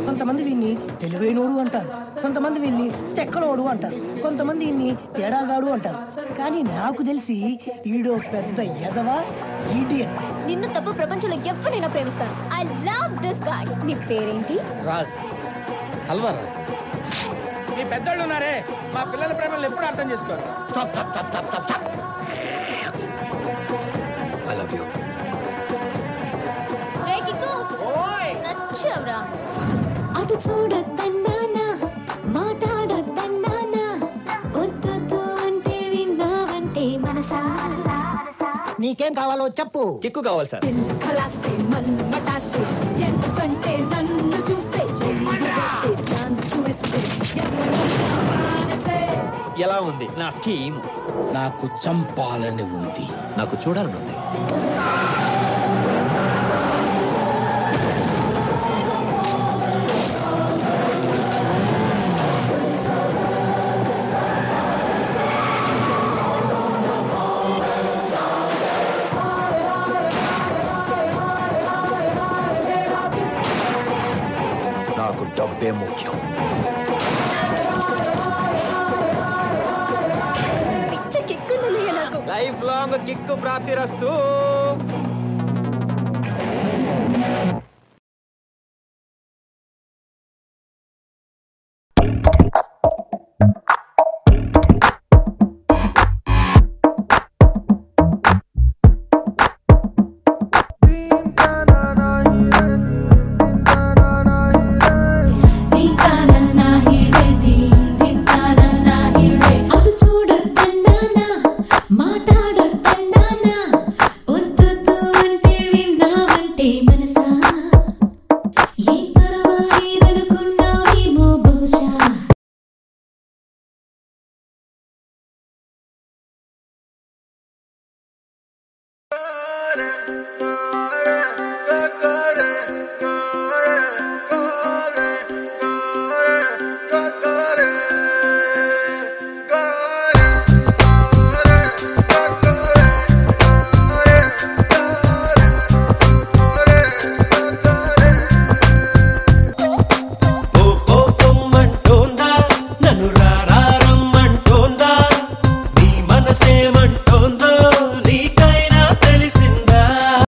కొంతమంది వీన్ని తెలివైనోడు అంటారు, కొంతమంది వీన్ని తెక్కలోడు అంటారు, కొంతమంది వీన్ని తేడాగాడు అంటారు. కానీ నాకు తెలిసి ఈడో పెద్ద ఎదవా ఈడియట్. నిన్ను తప్ప ప్రపంచంలో ఎవరైనా ప్రేమిస్తాను. I love this guy. నీ పేరేంటి? రాజ్. హల్వా రాజ్. మీ పెద్దోళ్ళు ఉన్నారే, మా పిల్లల ప్రేమలు ఎప్పుడు అర్థం చేసుకోరు. Stop stop stop stop stop stop. I love you. Ray kick. ఓయ్ నచ్చవరా? అటు చూడొద్దన్నానా, మాట్లాడొద్దన్నానా, వద్దొద్దు అంటే విన్నావంటే మనసా. నీకేం కావాలో చెప్పు. కిక్కు కావాలి సార్. ఖలాసే మన్మటాషే ఎందుకంటే నన్ను చూసే ఛాన్స్ ఇస్తే ఎలా ఉంది నా స్కీమ్? నాకు చంపాలని ఉంది, నాకు చూడాలని ఉంది. నాకు డబ్బే ముఖ్యం. పిచ్చ కిక్కున్నయ్య నాకు. లైఫ్ లాంగ్ కిక్కు ప్రాప్తిరస్తు. ఏ పరవాయిదనుకున్నావేమో బహుశా